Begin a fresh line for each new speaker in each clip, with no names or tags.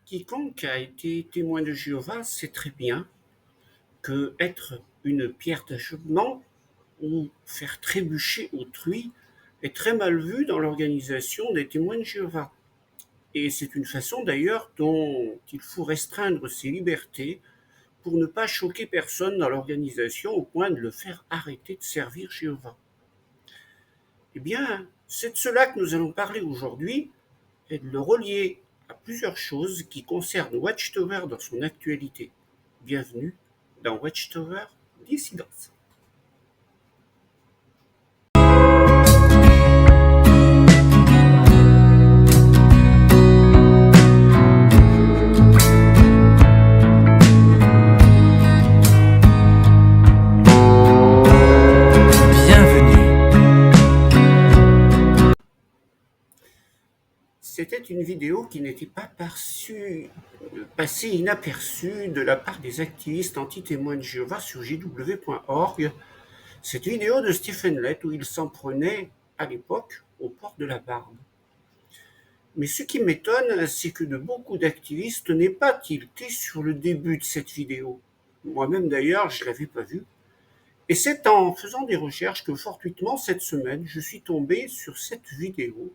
Quiconque a été témoin de Jéhovah sait très bien que être une pierre d'achoppement ou faire trébucher autrui est très mal vu dans l'organisation des témoins de Jéhovah. Et c'est une façon d'ailleurs dont il faut restreindre ses libertés pour ne pas choquer personne dans l'organisation au point de le faire arrêter de servir Jéhovah. Eh bien, c'est de cela que nous allons parler aujourd'hui et de le relier à plusieurs choses qui concernent Watchtower dans son actualité. Bienvenue dans Watchtower Dissidence. C'était une vidéo qui n'était pas passée inaperçue de la part des activistes anti-témoins de Jéhovah sur jw.org. Cette vidéo de Stephen Lett où il s'en prenait, à l'époque, au port de la barbe. Mais ce qui m'étonne, c'est que de beaucoup d'activistes n'aient pas tilté sur le début de cette vidéo. Moi-même d'ailleurs, je ne l'avais pas vue. Et c'est en faisant des recherches que fortuitement cette semaine, je suis tombé sur cette vidéo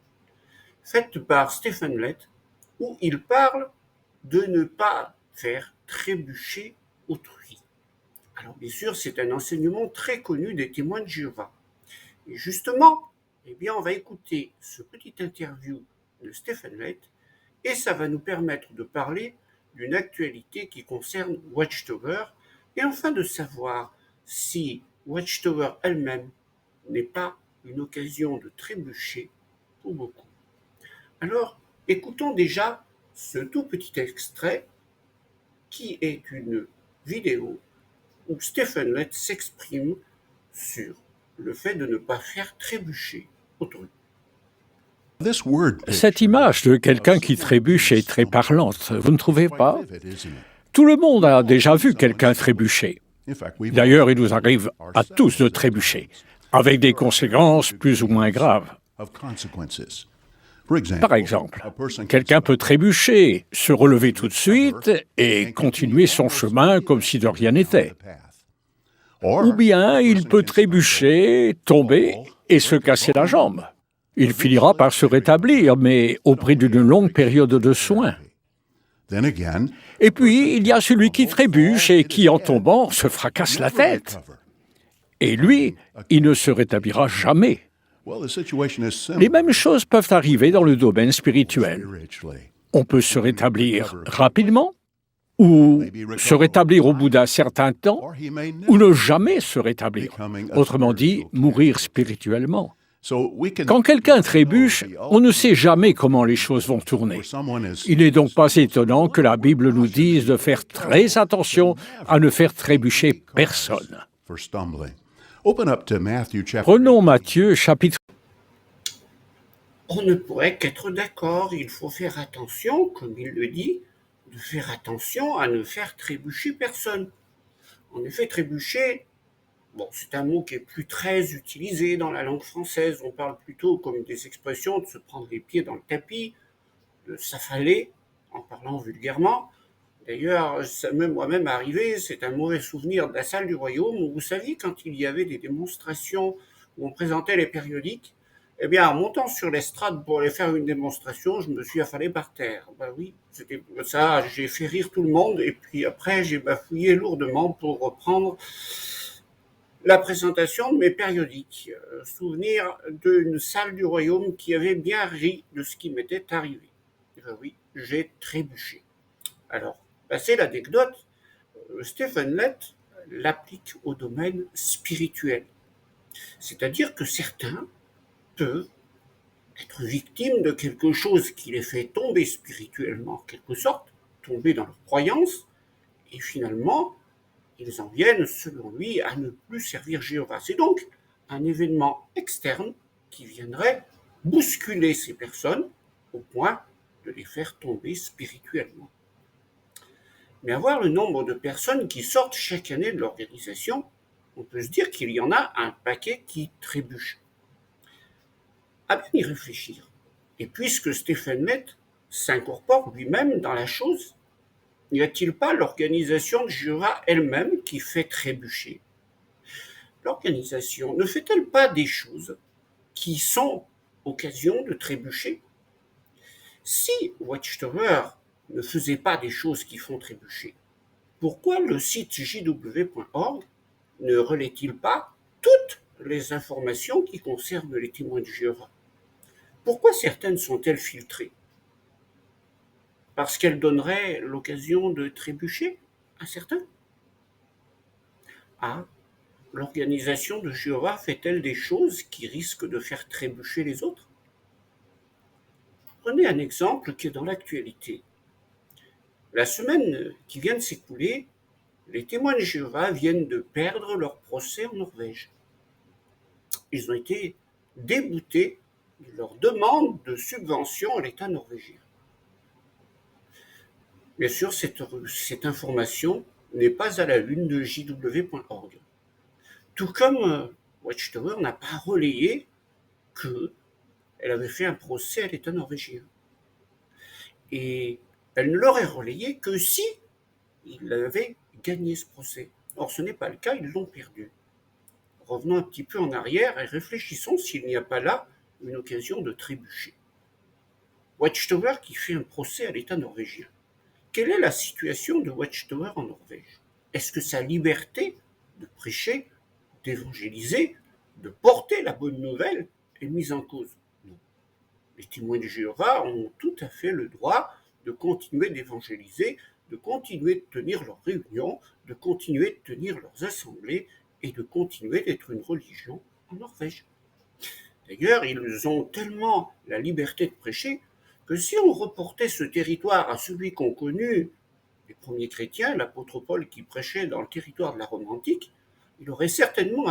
faite par Stephen Lett, où il parle de ne pas faire trébucher autrui. Alors bien sûr, c'est un enseignement très connu des témoins de Jéhovah. Et justement, eh bien, on va écouter ce petit interview de Stephen Lett, et ça va nous permettre de parler d'une actualité qui concerne Watchtower, et enfin de savoir si Watchtower elle-même n'est pas une occasion de trébucher pour beaucoup. Alors, écoutons déjà ce tout petit extrait qui est une vidéo où Stephen Lett s'exprime sur le fait de ne pas faire trébucher autrui.
Cette image de quelqu'un qui trébuche est très parlante, vous ne trouvez pas? Tout le monde a déjà vu quelqu'un trébucher. D'ailleurs, il nous arrive à tous de trébucher, avec des conséquences plus ou moins graves. Par exemple, quelqu'un peut trébucher, se relever tout de suite et continuer son chemin comme si de rien n'était. Ou bien il peut trébucher, tomber et se casser la jambe. Il finira par se rétablir, mais au prix d'une longue période de soins. Et puis, il y a celui qui trébuche et qui, en tombant, se fracasse la tête. Et lui, il ne se rétablira jamais. Les mêmes choses peuvent arriver dans le domaine spirituel. On peut se rétablir rapidement, ou se rétablir au bout d'un certain temps, ou ne jamais se rétablir. Autrement dit, mourir spirituellement. Quand quelqu'un trébuche, on ne sait jamais comment les choses vont tourner. Il n'est donc pas étonnant que la Bible nous dise de faire très attention à ne faire trébucher personne. Prenons Matthieu, chapitre...
On ne pourrait qu'être d'accord, il faut faire attention, comme il le dit, de faire attention à ne faire trébucher personne. En effet, trébucher, c'est un mot qui est plus très utilisé dans la langue française. On parle plutôt comme des expressions de se prendre les pieds dans le tapis, de s'affaler, en parlant vulgairement. D'ailleurs, ça m'est moi-même arrivé, c'est un mauvais souvenir de la salle du royaume, où vous saviez, quand il y avait des démonstrations où on présentait les périodiques, eh bien, en montant sur l'estrade pour aller faire une démonstration, je me suis affalé par terre. Ben oui, c'était ça, j'ai fait rire tout le monde, et puis après, j'ai bafouillé lourdement pour reprendre la présentation de mes périodiques. Souvenir d'une salle du royaume qui avait bien ri de ce qui m'était arrivé. Ben oui, j'ai trébuché. Alors, passé l'anecdote, Stephen Lett l'applique au domaine spirituel. C'est-à-dire que certains peuvent être victimes de quelque chose qui les fait tomber spirituellement, en quelque sorte, tomber dans leur croyance, et finalement, ils en viennent, selon lui, à ne plus servir Jéhovah. C'est donc un événement externe qui viendrait bousculer ces personnes au point de les faire tomber spirituellement. Mais à voir le nombre de personnes qui sortent chaque année de l'organisation, on peut se dire qu'il y en a un paquet qui trébuche. À bien y réfléchir. Et puisque Stephen Lett s'incorpore lui-même dans la chose? N'y a-t-il pas l'organisation de Jéhovah elle-même qui fait trébucher? L'organisation ne fait-elle pas des choses qui sont occasion de trébucher? Si Watchtower ne faisait pas des choses qui font trébucher, pourquoi le site jw.org ne relaie-t-il pas toutes les informations qui concernent les témoins de Jéhovah? Pourquoi certaines sont-elles filtrées? Parce qu'elles donneraient l'occasion de trébucher à certains? Ah, l'organisation de Jéhovah fait-elle des choses qui risquent de faire trébucher les autres? Prenez un exemple qui est dans l'actualité. La semaine qui vient de s'écouler, les témoins de Jéhovah viennent de perdre leur procès en Norvège. Ils ont été déboutés de leur demande de subvention à l'État norvégien. Bien sûr, cette information n'est pas à la une de jw.org. Tout comme Watchtower n'a pas relayé qu'elle avait fait un procès à l'État norvégien. Et elle ne l'aurait relayé que si il avait gagné ce procès. Or, ce n'est pas le cas, ils l'ont perdu. Revenons un petit peu en arrière et réfléchissons s'il n'y a pas là une occasion de trébucher. Watchtower qui fait un procès à l'État norvégien. Quelle est la situation de Watchtower en Norvège? Est-ce que sa liberté de prêcher, d'évangéliser, de porter la bonne nouvelle est mise en cause? Non. Les témoins de Jéhovah ont tout à fait le droit de continuer d'évangéliser, de continuer de tenir leurs réunions, de continuer de tenir leurs assemblées et de continuer d'être une religion en Norvège. D'ailleurs, ils ont tellement la liberté de prêcher que si on reportait ce territoire à celui qu'ont connu les premiers chrétiens, l'apôtre Paul qui prêchait dans le territoire de la Rome antique, il aurait certainement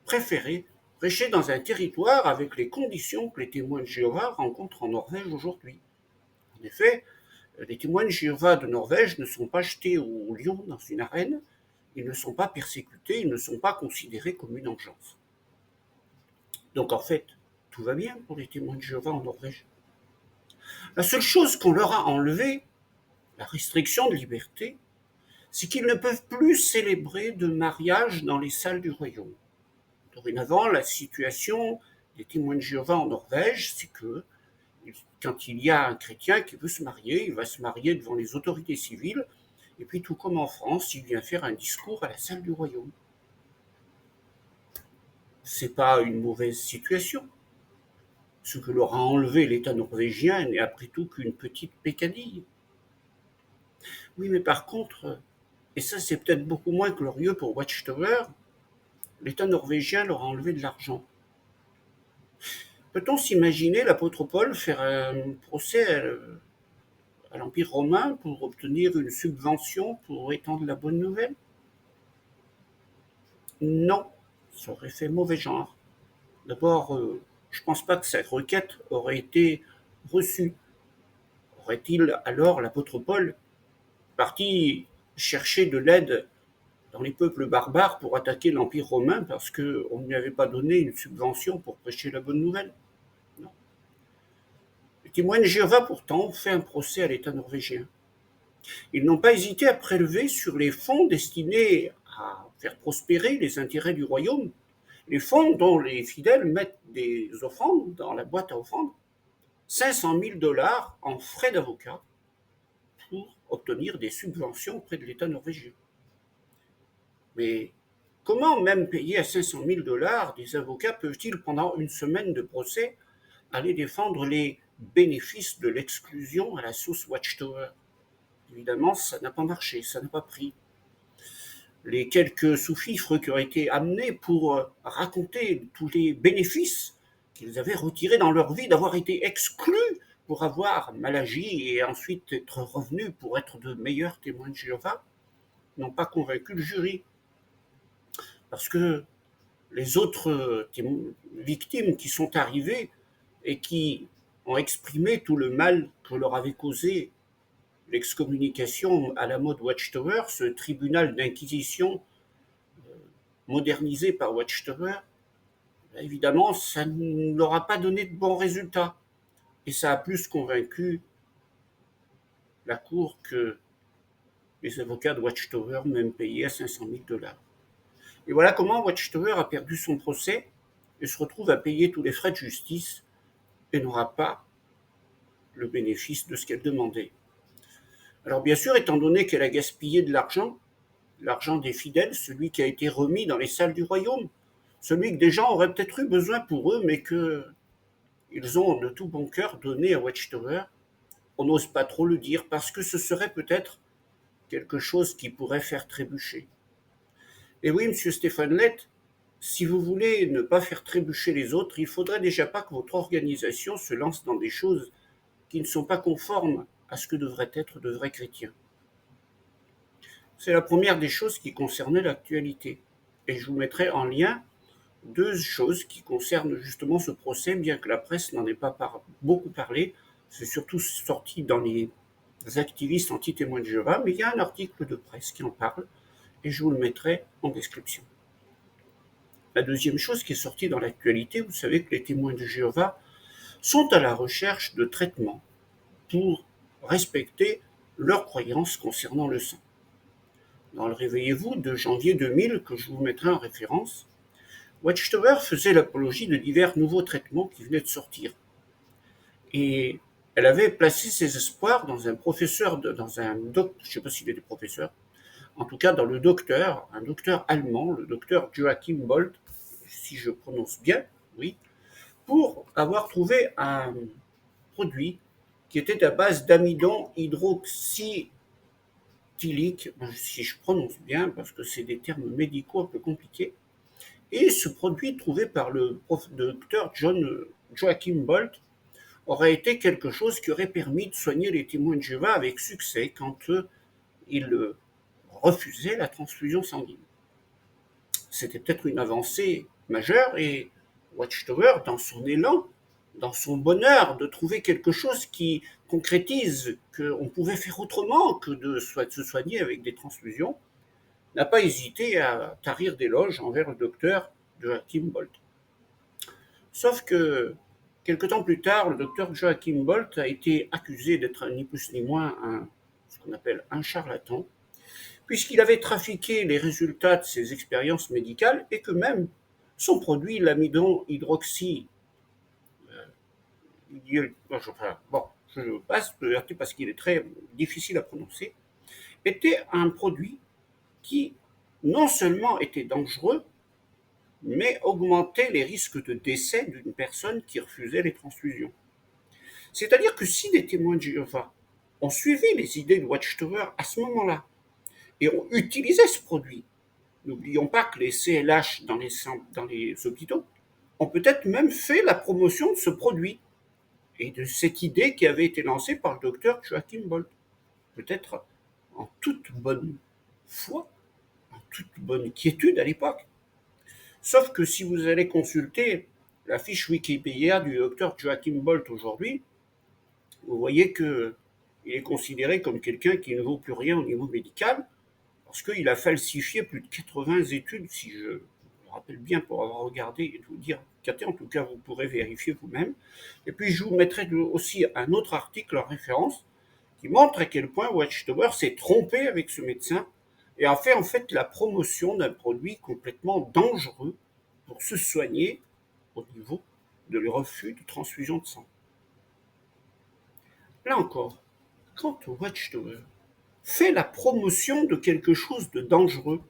préféré prêcher dans un territoire avec les conditions que les témoins de Jéhovah rencontrent en Norvège aujourd'hui. En effet, les témoins de Jéhovah de Norvège ne sont pas jetés au lion dans une arène, ils ne sont pas persécutés, ils ne sont pas considérés comme une engeance. Donc en fait, tout va bien pour les témoins de Jéhovah en Norvège. La seule chose qu'on leur a enlevée, la restriction de liberté, c'est qu'ils ne peuvent plus célébrer de mariage dans les salles du royaume. Dorénavant, la situation des témoins de Jéhovah en Norvège, c'est que quand il y a un chrétien qui veut se marier, il va se marier devant les autorités civiles, et puis tout comme en France, il vient faire un discours à la salle du royaume. C'est pas une mauvaise situation. Ce que leur a enlevé l'État norvégien n'est après tout qu'une petite pécadille. Oui, mais par contre, et ça c'est peut-être beaucoup moins glorieux pour Watchtower, l'État norvégien leur a enlevé de l'argent. Peut-on s'imaginer l'apôtre Paul faire un procès à l'Empire romain pour obtenir une subvention pour étendre la bonne nouvelle? Non, ça aurait fait mauvais genre. D'abord, je ne pense pas que cette requête aurait été reçue. Aurait-il alors, l'apôtre Paul, parti chercher de l'aide dans les peuples barbares pour attaquer l'Empire romain parce qu'on ne lui avait pas donné une subvention pour prêcher la bonne nouvelle? Non. Les témoins de Jéhovah, pourtant, ont fait un procès à l'État norvégien. Ils n'ont pas hésité à prélever sur les fonds destinés à faire prospérer les intérêts du royaume, les fonds dont les fidèles mettent des offrandes dans la boîte à offrandes, 500 000 $ en frais d'avocat pour obtenir des subventions auprès de l'État norvégien. Mais comment, même payés à 500 000 $, des avocats peuvent-ils, pendant une semaine de procès, aller défendre les bénéfices de l'exclusion à la sauce Watchtower? Évidemment, ça n'a pas marché, ça n'a pas pris. Les quelques sous-fifres qui ont été amenés pour raconter tous les bénéfices qu'ils avaient retirés dans leur vie d'avoir été exclus pour avoir mal agi et ensuite être revenus pour être de meilleurs témoins de Jéhovah, n'ont pas convaincu le jury. Parce que les autres victimes qui sont arrivées et qui ont exprimé tout le mal que leur avait causé l'excommunication à la mode Watchtower, ce tribunal d'inquisition modernisé par Watchtower, Évidemment, ça ne leur a pas donné de bons résultats. Et ça a plus convaincu la Cour que les avocats de Watchtower, même payés à 500 000 $. Et voilà comment Watchtower a perdu son procès et se retrouve à payer tous les frais de justice et n'aura pas le bénéfice de ce qu'elle demandait. Alors bien sûr, étant donné qu'elle a gaspillé de l'argent des fidèles, celui qui a été remis dans les salles du royaume, celui que des gens auraient peut-être eu besoin pour eux, mais qu'ils ont de tout bon cœur donné à Watchtower, on n'ose pas trop le dire parce que ce serait peut-être quelque chose qui pourrait faire trébucher. Et oui, monsieur Stéphane Lett, si vous voulez ne pas faire trébucher les autres, il faudrait déjà pas que votre organisation se lance dans des choses qui ne sont pas conformes à ce que devraient être de vrais chrétiens. C'est la première des choses qui concernait l'actualité. Et je vous mettrai en lien deux choses qui concernent justement ce procès, bien que la presse n'en ait pas beaucoup parlé. C'est surtout sorti dans les activistes anti-témoins de Jéhovah, mais il y a un article de presse qui en parle, et je vous le mettrai en description. La deuxième chose qui est sortie dans l'actualité, vous savez que les témoins de Jéhovah sont à la recherche de traitements pour respecter leurs croyances concernant le sang. Dans le Réveillez-vous de janvier 2000, que je vous mettrai en référence, Watchtower faisait l'apologie de divers nouveaux traitements qui venaient de sortir. Et elle avait placé ses espoirs dans un professeur, je ne sais pas s'il était professeur, en tout cas dans un docteur allemand, le docteur Joachim Bolt, si je prononce bien, oui, pour avoir trouvé un produit qui était à base d'amidon hydroxyéthylique, si je prononce bien, parce que c'est des termes médicaux un peu compliqués. Et ce produit trouvé par le docteur Joachim Bolt aurait été quelque chose qui aurait permis de soigner les témoins de Jéhovah avec succès quand ils refusaient la transfusion sanguine. C'était peut-être une avancée majeure et Watchtower, dans son élan, dans son bonheur de trouver quelque chose qui concrétise qu'on pouvait faire autrement que de se soigner avec des transfusions, n'a pas hésité à tarir d'éloges envers le docteur Joachim Bolt. Sauf que, quelque temps plus tard, le docteur Joachim Bolt a été accusé d'être ni plus ni moins ce qu'on appelle un charlatan, puisqu'il avait trafiqué les résultats de ses expériences médicales et que même son produit, l'amidon hydroxy, je passe parce qu'il est très difficile à prononcer, était un produit qui non seulement était dangereux, mais augmentait les risques de décès d'une personne qui refusait les transfusions. C'est-à-dire que si les témoins de Jéhovah ont suivi les idées de Watchtower à ce moment-là et ont utilisé ce produit, n'oublions pas que les CLH dans les hôpitaux ont peut-être même fait la promotion de ce produit et de cette idée qui avait été lancée par le docteur Joachim Bolt. Peut-être en toute bonne foi, en toute bonne quiétude à l'époque. Sauf que si vous allez consulter la fiche Wikipédia du docteur Joachim Bolt aujourd'hui, vous voyez qu'il est considéré comme quelqu'un qui ne vaut plus rien au niveau médical, parce qu'il a falsifié plus de 80 études, si je me rappelle bien pour avoir regardé et de vous dire, en tout cas vous pourrez vérifier vous-même. Et puis je vous mettrai aussi un autre article en référence qui montre à quel point Watchtower s'est trompé avec ce médecin et a fait en fait la promotion d'un produit complètement dangereux pour se soigner au niveau de le refus de transfusion de sang. Là encore, quand Watchtower fait la promotion de quelque chose de dangereux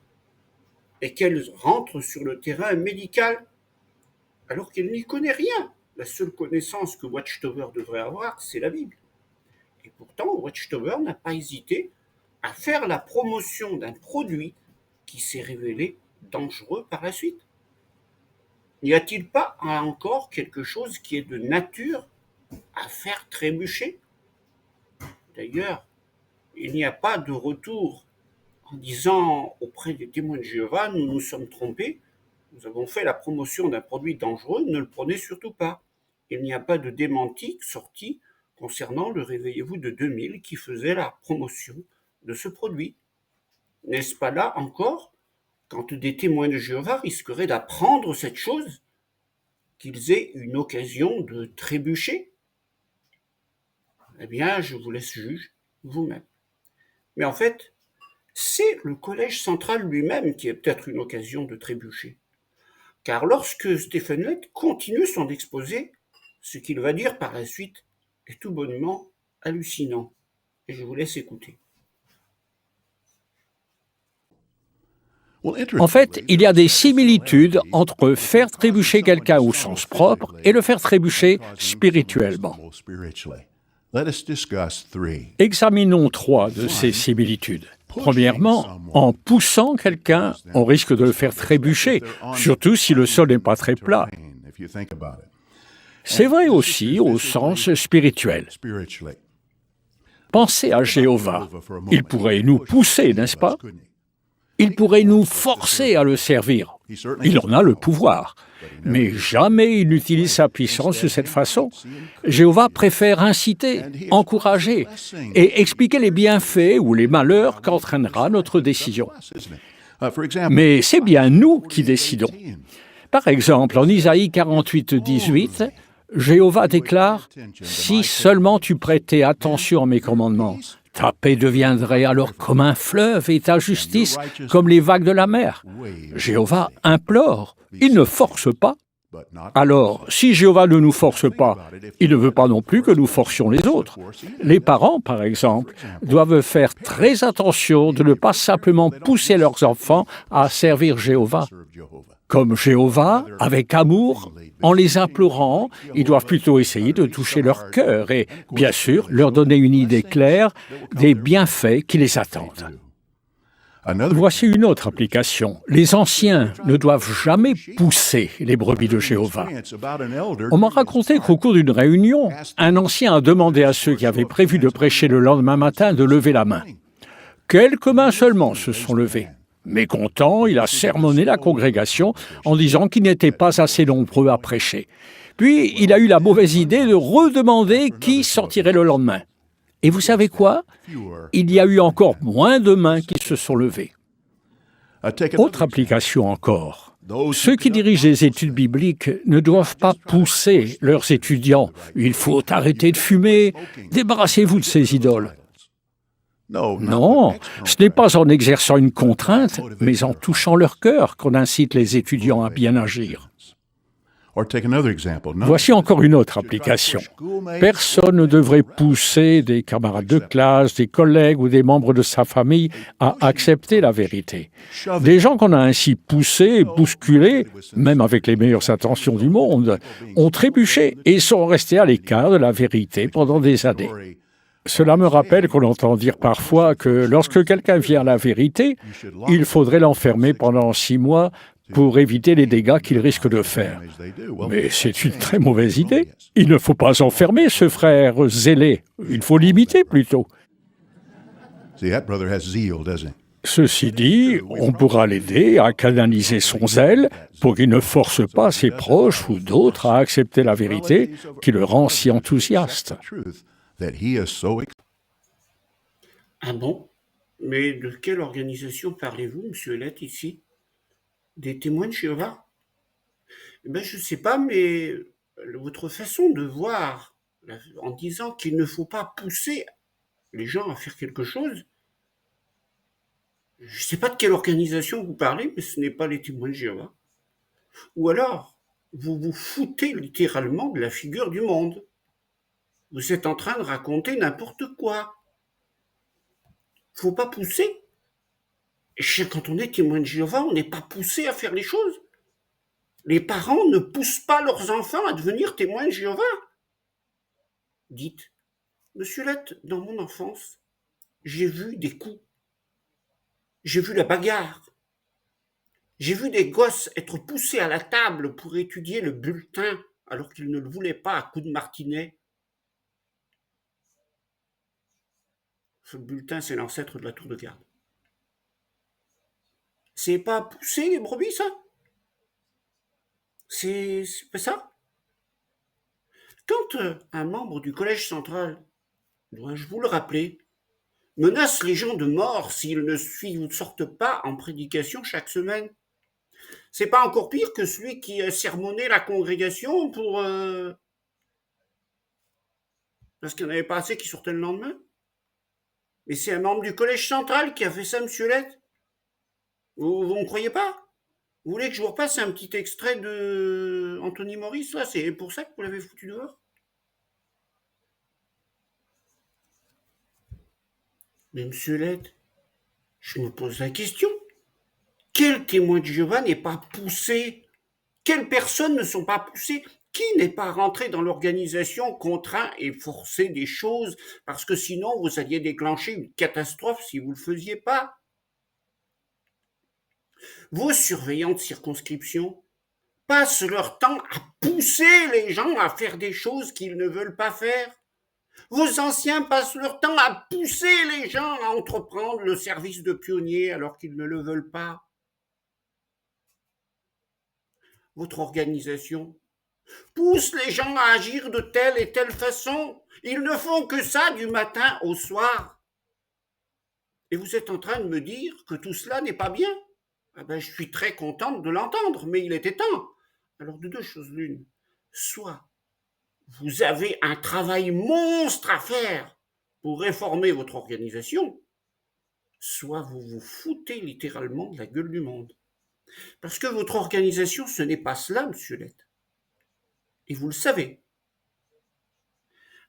et qu'elle rentre sur le terrain médical alors qu'elle n'y connaît rien, la seule connaissance que Watchtower devrait avoir, c'est la Bible. Et pourtant, Watchtower n'a pas hésité à faire la promotion d'un produit qui s'est révélé dangereux par la suite. N'y a-t-il pas encore quelque chose qui est de nature à faire trébucher? D'ailleurs, il n'y a pas de retour en disant auprès des témoins de Jéhovah, nous nous sommes trompés, nous avons fait la promotion d'un produit dangereux, ne le prenez surtout pas. Il n'y a pas de démenti sorti concernant le Réveillez-vous de 2000 qui faisait la promotion de ce produit. N'est-ce pas là encore quand des témoins de Jéhovah risqueraient d'apprendre cette chose qu'ils aient une occasion de trébucher? Eh bien, je vous laisse juger vous-même. Mais en fait, c'est le collège central lui-même qui est peut-être une occasion de trébucher. Car lorsque Stephen Lett continue son exposé, ce qu'il va dire par la suite est tout bonnement hallucinant. Et je vous laisse écouter.
En fait, il y a des similitudes entre faire trébucher quelqu'un au sens propre et le faire trébucher spirituellement. Examinons 3 de ces similitudes. Premièrement, en poussant quelqu'un, on risque de le faire trébucher, surtout si le sol n'est pas très plat. C'est vrai aussi au sens spirituel. Pensez à Jéhovah. Il pourrait nous pousser, n'est-ce pas? Il pourrait nous forcer à le servir. Il en a le pouvoir. Mais jamais il n'utilise sa puissance de cette façon. Jéhovah préfère inciter, encourager et expliquer les bienfaits ou les malheurs qu'entraînera notre décision. Mais c'est bien nous qui décidons. Par exemple, en Isaïe 48, 18, Jéhovah déclare « Si seulement tu prêtais attention à mes commandements, ta paix deviendrait alors comme un fleuve et ta justice comme les vagues de la mer. » Jéhovah implore, il ne force pas. Alors, si Jéhovah ne nous force pas, il ne veut pas non plus que nous forcions les autres. Les parents, par exemple, doivent faire très attention de ne pas simplement pousser leurs enfants à servir Jéhovah. Comme Jéhovah, avec amour, en les implorant, ils doivent plutôt essayer de toucher leur cœur et, bien sûr, leur donner une idée claire des bienfaits qui les attendent. Voici une autre application. Les anciens ne doivent jamais pousser les brebis de Jéhovah. On m'a raconté qu'au cours d'une réunion, un ancien a demandé à ceux qui avaient prévu de prêcher le lendemain matin de lever la main. Quelques mains seulement se sont levées. Mécontent, il a sermonné la congrégation en disant qu'ils n'étaient pas assez nombreux à prêcher. Puis, il a eu la mauvaise idée de redemander qui sortirait le lendemain. Et vous savez quoi? Il y a eu encore moins de mains qui se sont levées. Autre application encore. Ceux qui dirigent les études bibliques ne doivent pas pousser leurs étudiants. Il faut arrêter de fumer, débarrassez-vous de ces idoles. Non, ce n'est pas en exerçant une contrainte, mais en touchant leur cœur qu'on incite les étudiants à bien agir. Voici encore une autre application. Personne ne devrait pousser des camarades de classe, des collègues ou des membres de sa famille à accepter la vérité. Des gens qu'on a ainsi poussés, bousculés, même avec les meilleures intentions du monde, ont trébuché et sont restés à l'écart de la vérité pendant des années. Cela me rappelle qu'on entend dire parfois que lorsque quelqu'un vient à la vérité, il faudrait l'enfermer pendant 6 mois pour éviter les dégâts qu'il risque de faire. Mais c'est une très mauvaise idée. Il ne faut pas enfermer ce frère zélé. Il faut l'imiter plutôt. Ceci dit, on pourra l'aider à canaliser son zèle pour qu'il ne force pas ses proches ou d'autres à accepter la vérité qui le rend si enthousiaste.
Ah bon? Mais de quelle organisation parlez-vous, monsieur Lett, ici? Des témoins de Jéhovah? Eh bien, je ne sais pas, mais votre façon de voir, en disant qu'il ne faut pas pousser les gens à faire quelque chose, je ne sais pas de quelle organisation vous parlez, mais ce n'est pas les témoins de Jéhovah. Ou alors, vous vous foutez littéralement de la figure du monde. Vous êtes en train de raconter n'importe quoi. Faut pas pousser. Quand on est témoin de Jéhovah, on n'est pas poussé à faire les choses. Les parents ne poussent pas leurs enfants à devenir témoins de Jéhovah. Dites, monsieur Lett, dans mon enfance, j'ai vu des coups. J'ai vu la bagarre. J'ai vu des gosses être poussés à la table pour étudier le bulletin alors qu'ils ne le voulaient pas à coups de martinet. Ce bulletin, c'est l'ancêtre de la tour de garde. C'est pas pousser les brebis, ça? C'est pas ça? Quand un membre du collège central, dois-je vous le rappeler, menace les gens de mort s'ils ne sortent pas en prédication chaque semaine, C'est pas encore pire que celui qui a sermonné la congrégation parce qu'il n'y en avait pas assez qui sortaient le lendemain. Mais c'est un membre du collège central qui a fait ça, monsieur Lett. Vous ne me croyez pas? Vous voulez que je vous repasse un petit extrait de Anthony Maurice, là? C'est pour ça que vous l'avez foutu dehors? Mais monsieur Lett, je me pose la question. Quel témoin de Jéhovah n'est pas poussé? Quelles personnes ne sont pas poussées? Qui n'est pas rentré dans l'organisation contraint et forcé des choses parce que sinon vous alliez déclencher une catastrophe si vous ne le faisiez pas? Vos surveillants de circonscription passent leur temps à pousser les gens à faire des choses qu'ils ne veulent pas faire. Vos anciens passent leur temps à pousser les gens à entreprendre le service de pionnier alors qu'ils ne le veulent pas. Votre organisation pousse les gens à agir de telle et telle façon. Ils ne font que ça du matin au soir. Et vous êtes en train de me dire que tout cela n'est pas bien? Ah ben, je suis très contente de l'entendre, mais il était temps. Alors de deux choses l'une. Soit vous avez un travail monstre à faire pour réformer votre organisation, soit vous vous foutez littéralement de la gueule du monde. Parce que votre organisation, ce n'est pas cela, monsieur Lett. Et vous le savez.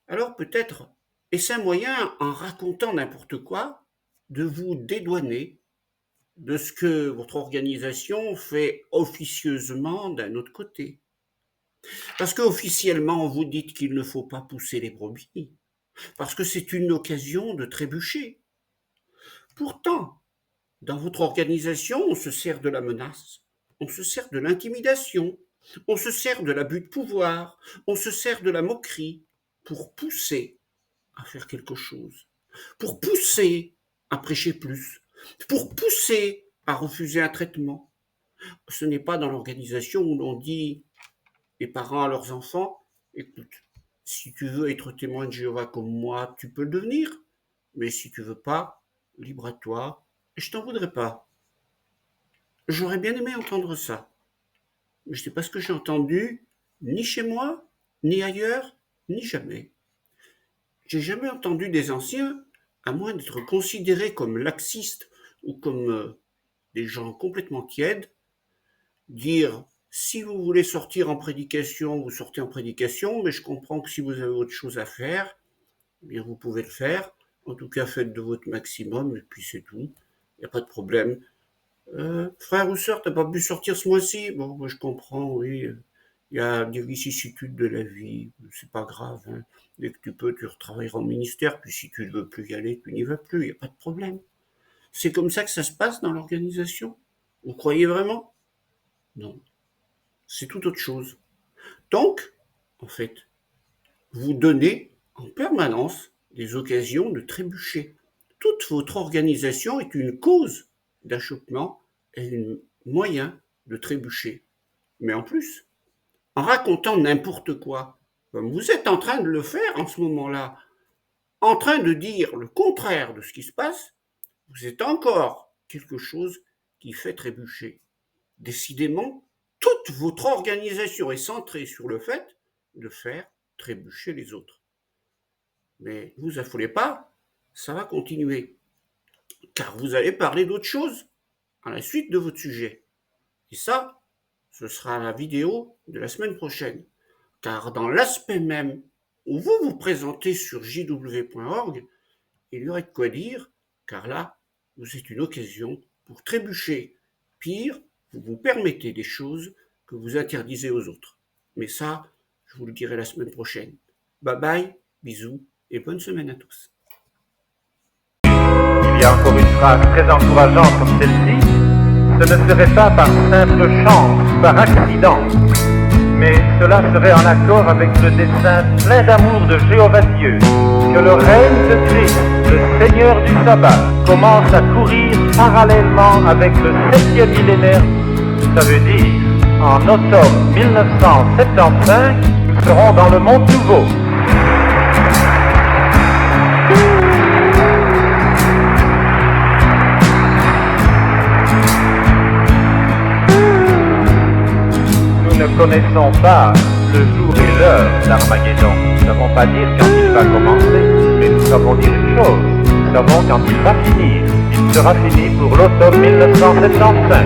Alors peut-être est-ce un moyen, en racontant n'importe quoi, de vous dédouaner de ce que votre organisation fait officieusement d'un autre côté. Parce qu'officiellement, vous dites qu'il ne faut pas pousser les brebis, parce que c'est une occasion de trébucher. Pourtant, dans votre organisation, on se sert de la menace, on se sert de l'intimidation, on se sert de l'abus de pouvoir, on se sert de la moquerie pour pousser à faire quelque chose, pour pousser à prêcher plus, pour pousser à refuser un traitement. Ce n'est pas dans l'organisation où l'on dit les parents à leurs enfants, écoute, si tu veux être témoin de Jéhovah comme moi, tu peux le devenir, mais si tu veux pas, libre à toi, et je t'en voudrais pas. J'aurais bien aimé entendre ça, mais je sais pas ce que j'ai entendu, ni chez moi, ni ailleurs, ni jamais. J'ai jamais entendu des anciens, à moins d'être considérés comme laxistes ou comme des gens complètement tièdes, dire si vous voulez sortir en prédication, vous sortez en prédication, mais je comprends que si vous avez autre chose à faire, eh bien vous pouvez le faire. En tout cas, faites de votre maximum, et puis c'est tout. Il n'y a pas de problème. Frère ou sœur, t'as pas pu sortir ce mois-ci? Bon, moi je comprends, oui. Il y a des vicissitudes de la vie, c'est pas grave. Hein. Dès que tu peux, tu retravailleras en ministère, puis si tu ne veux plus y aller, tu n'y vas plus, il n'y a pas de problème. C'est comme ça que ça se passe dans l'organisation? Vous croyez vraiment? Non. C'est tout autre chose. Donc, en fait, vous donnez en permanence des occasions de trébucher. Toute votre organisation est une cause d'achoppement et un moyen de trébucher. Mais en plus, en racontant n'importe quoi, comme vous êtes en train de le faire en ce moment-là, en train de dire le contraire de ce qui se passe, vous êtes encore quelque chose qui fait trébucher. Décidément, toute votre organisation est centrée sur le fait de faire trébucher les autres. Mais ne vous affolez pas, ça va continuer. Car vous allez parler d'autre chose à la suite de votre sujet. Et ça, ce sera la vidéo de la semaine prochaine. Car dans l'aspect même où vous vous présentez sur jw.org, il y aurait de quoi dire, car là, vous êtes une occasion pour trébucher. Pire, vous vous permettez des choses que vous interdisez aux autres. Mais ça, je vous le dirai la semaine prochaine. Bye bye, bisous et bonne semaine à tous.
Il y a encore une phrase très encourageante comme celle-ci. Ce ne serait pas par simple chance, par accident, mais cela serait en accord avec le dessein plein d'amour de Jéhovah Dieu, que le règne de Christ, le Seigneur du sabbat, commence à courir parallèlement avec le 7e millénaire. Ça veut dire, en octobre 1975, nous serons dans le monde nouveau. connaissons pas le jour et l'heure d'Armageddon. Nous ne savons pas dire quand il va commencer, mais nous savons dire une chose. Nous savons quand il va finir. Il sera fini pour l'automne 1975.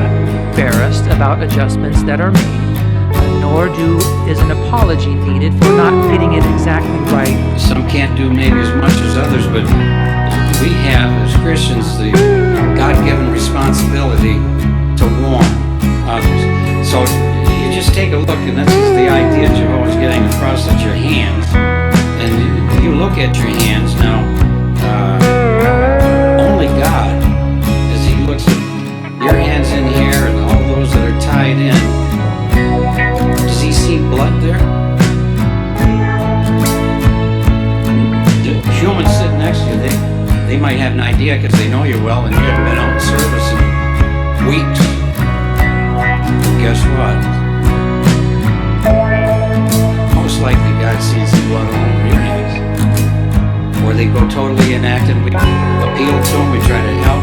Embarrassed about adjustments that are made, nor is an apology needed for not fitting it exactly right.
Some can't do maybe as much as others, but we have, as Christians, the God-given responsibility to warn others. So you just take a look, and this is the idea Jehovah's getting across at your hands. And you look at your hands now, only God, as He looks at your hands in here and all those that are tied in, does He see blood there? The humans sitting next to you, they might have an idea because they know you well and you haven't been out in service in weeks. But guess what? Most likely God's seeing some blood all over your hands. Or they go totally inactive. We appeal to Him, we try to help